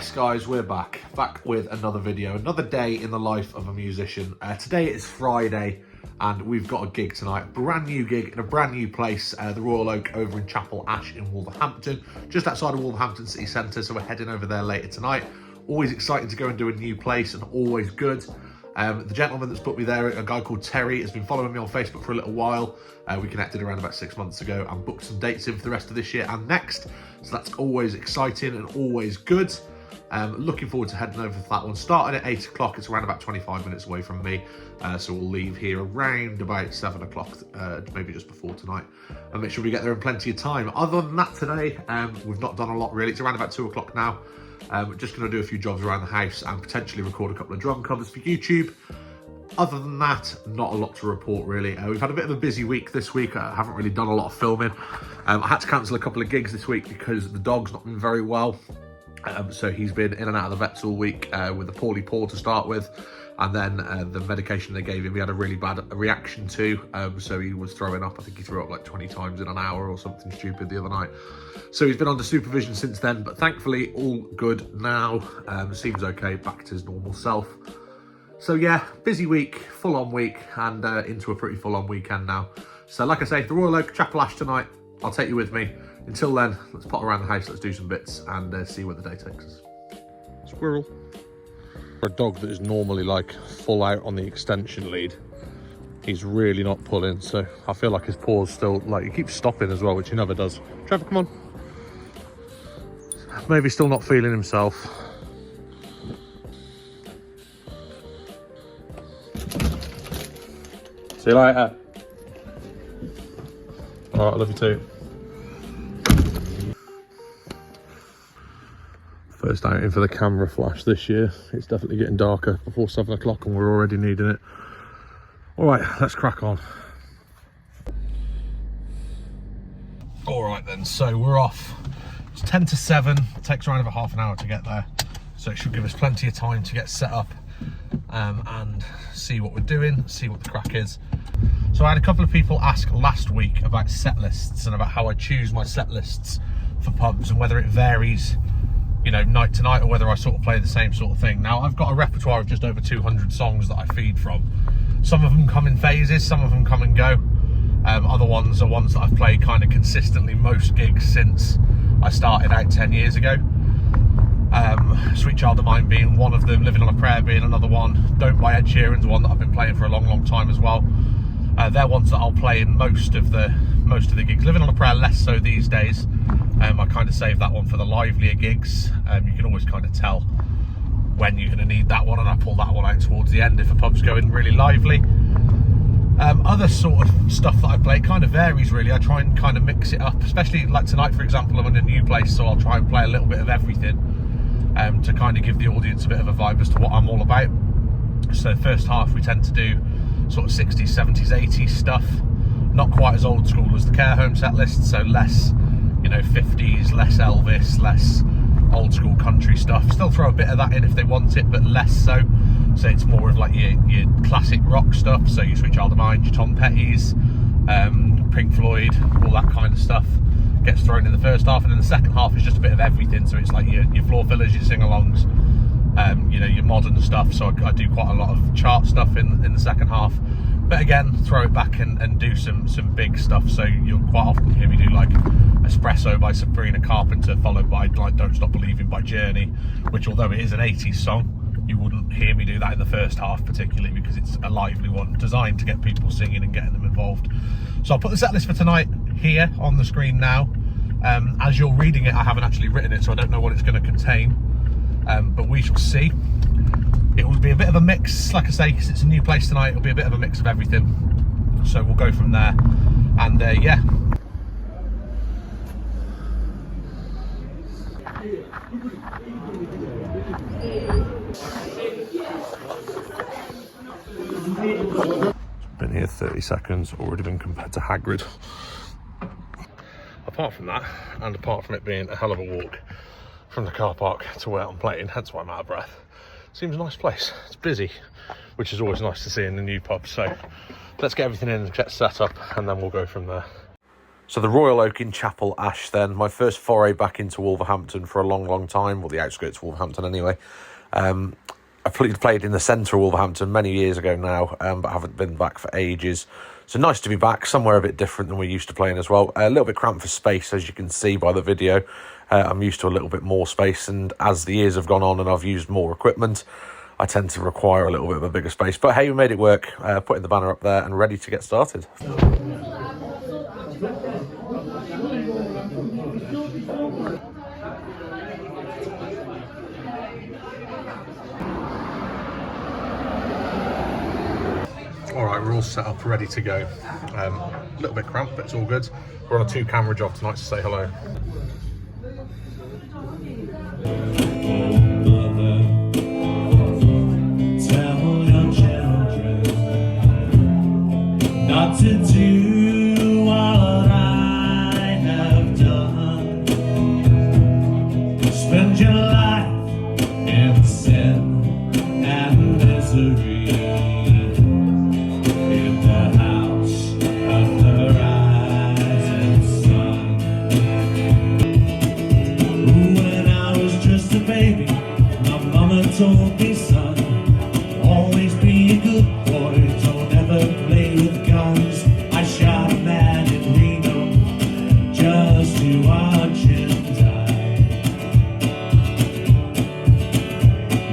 Yes guys, we're back with another video, another day in the life of a musician. Today is Friday and we've got a gig tonight, brand new gig in a brand new place, the Royal Oak over in Chapel Ash in Wolverhampton, just outside of Wolverhampton city centre, so we're heading over there later tonight. Always exciting to go and do a new place and always good. The gentleman that's put me there, a guy called Terry, has been following me on Facebook for a little while. We connected around about 6 months ago and booked some dates in for the rest of this year and next. So that's always exciting and always good. Looking forward to heading over to that one. Starting at 8 o'clock, it's around about 25 minutes away from me. So we'll leave here around about 7 o'clock, maybe just before tonight, and make sure we get there in plenty of time. Other than that today, we've not done a lot really. It's around about 2 o'clock now. We're just going to do a few jobs around the house and potentially record a couple of drum covers for YouTube. Other than that, not a lot to report really. We've had a bit of a busy week this week. I haven't really done a lot of filming. I had to cancel a couple of gigs this week because the dog's not been very well. So he's been in and out of the vets all week with a poorly paw to start with. And then the medication they gave him, he had a really bad reaction to. So he was throwing up. I think he threw up like 20 times in an hour or something stupid the other night. So he's been under supervision since then, but thankfully all good now. Seems okay, back to his normal self. So yeah, busy week, full-on week, and into a pretty full-on weekend now. So like I say, the Royal Oak, Chapel Ash tonight. I'll take you with me. Until then, let's pop around the house, let's do some bits, and see where the day takes us. Squirrel. For a dog that is normally like full out on the extension lead, he's really not pulling, so I feel like his paw's still, like, he keeps stopping as well, which he never does. Trevor, come on. Maybe still not feeling himself. See you later. All right, I love you too. First outing for the camera flash this year. It's definitely getting darker before 7 o'clock and we're already needing it. All right, let's crack on. All right then, so we're off. It's 10 to 7, it takes around about half an hour to get there. So it should give us plenty of time to get set up and see what we're doing, see what the crack is. So I had a couple of people ask last week about set lists and about how I choose my set lists for pubs and whether it varies, you know, night to night, or whether I sort of play the same sort of thing. Now, I've got a repertoire of just over 200 songs that I feed from. Some of them come in phases, some of them come and go. Other ones are ones that I've played kind of consistently most gigs since I started out 10 years ago. Sweet Child of Mine being one of them, Living on a Prayer being another one. Don't by Ed Sheeran's one that I've been playing for a long, long time as well. They're ones that I'll play in most of the gigs. Living on a Prayer less so these days. I kind of save that one for the livelier gigs. You can always kind of tell when you're going to need that one, and I pull that one out towards the end if a pub's going really lively. Other sort of stuff that I play kind of varies really. I try and kind of mix it up, especially like tonight, for example. I'm in a new place, so I'll try and play a little bit of everything to kind of give the audience a bit of a vibe as to what I'm all about. So first half we tend to do sort of 60s, 70s, 80s stuff, not quite as old school as the care home set list, so less, you know, 50s, less Elvis, less old school country stuff. Still throw a bit of that in if they want it, but less so. So it's more of like your classic rock stuff, so your Sweet Child of Mine, your Tom Petty's, Pink Floyd, all that kind of stuff gets thrown in the first half, and then the second half is just a bit of everything. So it's like your floor fillers, your sing-alongs, you know, your modern stuff. So I do quite a lot of chart stuff in the second half, but again, throw it back and do some big stuff. So you'll quite often hear me do like Espresso by Sabrina Carpenter, followed by like Don't Stop Believing by Journey, which although it is an 80s song, you wouldn't hear me do that in the first half particularly, because it's a lively one designed to get people singing and getting them involved. So I'll put the set list for tonight here on the screen now. As you're reading it, I haven't actually written it, so I don't know what it's going to contain, but we shall see. It will be a bit of a mix, like I say, because it's a new place tonight. It'll be a bit of a mix of everything, so we'll go from there. And yeah, been here 30 seconds, already been compared to Hagrid. Apart from that, and apart from it being a hell of a walk from the car park to where I'm playing, hence why I'm out of breath, seems a nice place. It's busy, which is always nice to see in the new pub. So let's get everything in and get set up, and then we'll go from there. So the Royal Oak in Chapel Ash then, my first foray back into Wolverhampton for a long, long time, or the outskirts of Wolverhampton anyway. I played in the centre of Wolverhampton many years ago now, but haven't been back for ages. So nice to be back, somewhere a bit different than we're used to playing as well. A little bit cramped for space, as you can see by the video. I'm used to a little bit more space, and as the years have gone on and I've used more equipment, I tend to require a little bit of a bigger space. But hey, we made it work, putting the banner up there and ready to get started. All right, we're all set up, ready to go. A little bit cramped, but it's all good. We're on a 2-camera job tonight to say hello. Tell your children not to do what I have done. Spend your life in sin and misery. Told me, son, always be a good boy, don't ever play with guns. I shot a man in Reno just to watch him die.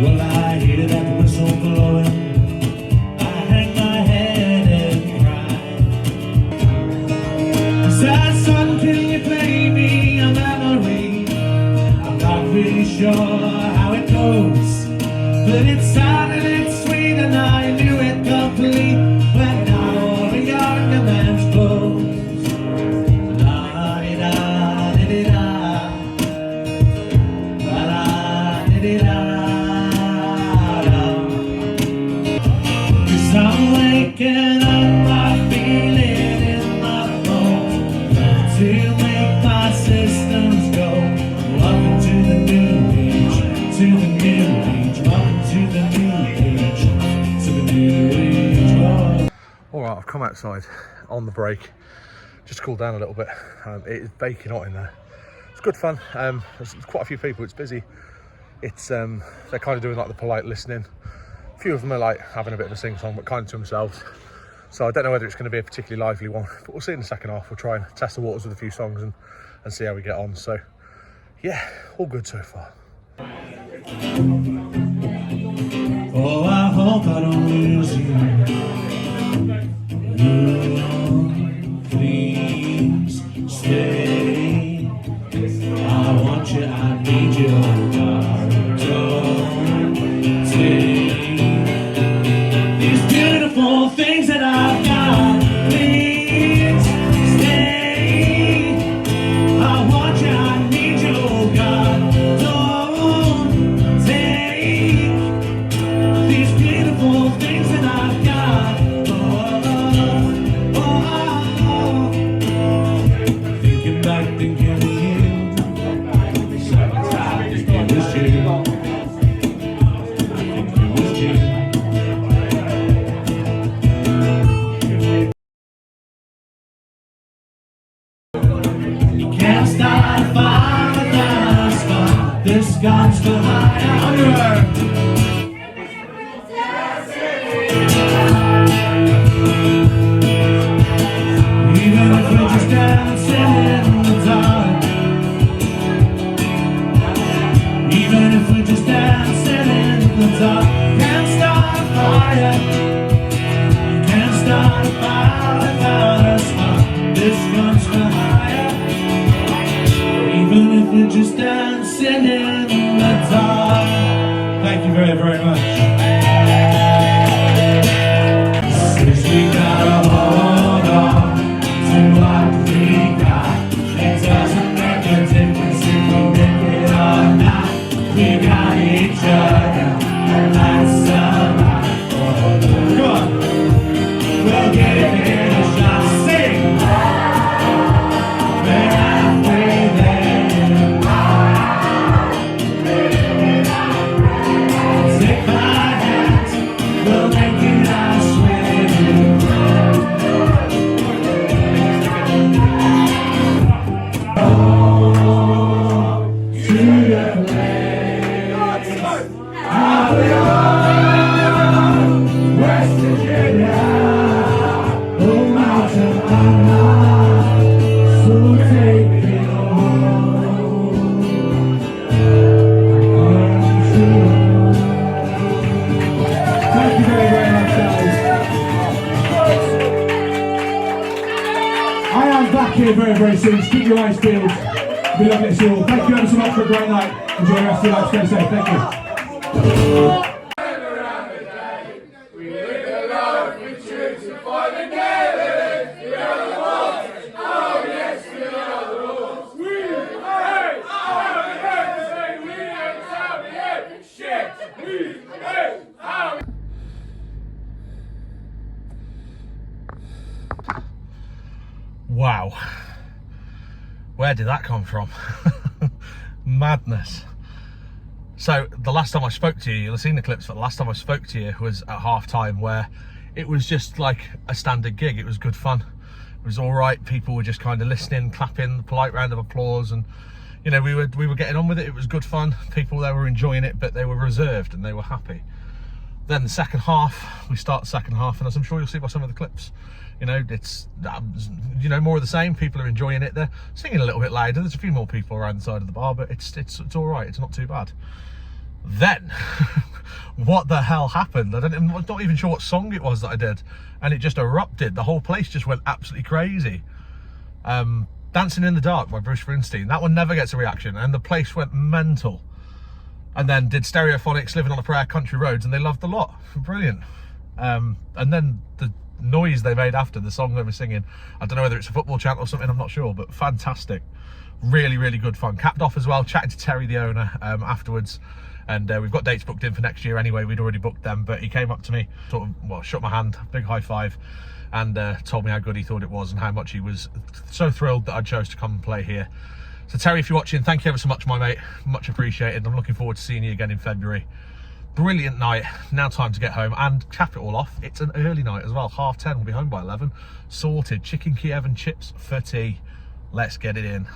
Well, I hear that whistle blowing, I hang my head and cry. Sad son, can you play me a memory? I'm not really sure how it goes, but it sounded, it's sweet, and I knew it complete when I wore a younger man's clothes. La-di-da-di-di-da, la-la-di-di-da-da. 'Cause I'm waking up, I feel it in my bones to make my systems go. Welcome to the new age, to the new age. Welcome to the new age, to the new age. All right, I've come outside on the break, just cooled down a little bit. It is baking hot in there. It's good fun. There's quite a few people. It's busy. It's they're kind of doing like the polite listening. A few of them are like having a bit of a sing-song, but kind of to themselves. So I don't know whether it's going to be a particularly lively one, but we'll see in the second half. We'll try and test the waters with a few songs and see how we get on. So yeah, all good so far. Oh, I hope I don't lose you. Please stay. I want you, I need you. Don't take these beautiful things that I've got. Please stay. I want you, I need you, oh God. Don't take these beautiful things that I've got. Thinking back, thinking of you. Sometimes it was you. I think it was you. You can't start a fire without a spark. This gun's still higher. Even if we're just dancing in the dark, even if we're just dancing in the dark, can't start a fire, can't start a fire without a spark. This one's for higher, even if we're just dancing in the dark. Thank you very, very much. Since we gotta hold on to what we got, it doesn't make a difference if we make it or not. We got each other, and that's enough. Come on, we'll give it a shot. Sing! We're halfway there. Take my soon. Just keep your eyes peeled. We love it all. Thank you ever so much for a great night. Enjoy the rest of your life. Stay safe. Thank you. Wow, where did that come from? Madness. So the last time I spoke to you, you'll have seen the clips, but the last time I spoke to you was at half time, where it was just like a standard gig. It was good fun. It was all right. People were just kind of listening, clapping, polite round of applause, and you know, we were getting on with it. It was good fun. People there were enjoying it, but they were reserved and they were happy. Then the second half, we start the second half, and as I'm sure you'll see by some of the clips, you know, it's you know, more of the same. People are enjoying it. They're singing a little bit louder. There's a few more people around the side of the bar, but it's all right. It's not too bad. Then what the hell happened? I'm not even sure what song it was that I did, and it just erupted. The whole place just went absolutely crazy. Dancing in the Dark by Bruce Springsteen. That one never gets a reaction, and the place went mental. And then did Stereophonics, Living on a Prayer, Country Roads, and they loved the lot. Brilliant. And then the noise they made after the song they were singing, I don't know whether it's a football chant or something, I'm not sure, but fantastic. Really, really good fun. Capped off as well, chatting to Terry, the owner, afterwards. And we've got dates booked in for next year anyway. We'd already booked them, but he came up to me, sort of, well, shook my hand, big high five, and told me how good he thought it was and how much he was so thrilled that I chose to come and play here. So Terry, if you're watching, thank you ever so much, my mate. Much appreciated. I'm looking forward to seeing you again in February. Brilliant night. Now time to get home and cap it all off. It's an early night as well. 10:30. We'll be home by 11. Sorted. Chicken Kiev and chips for tea. Let's get it in.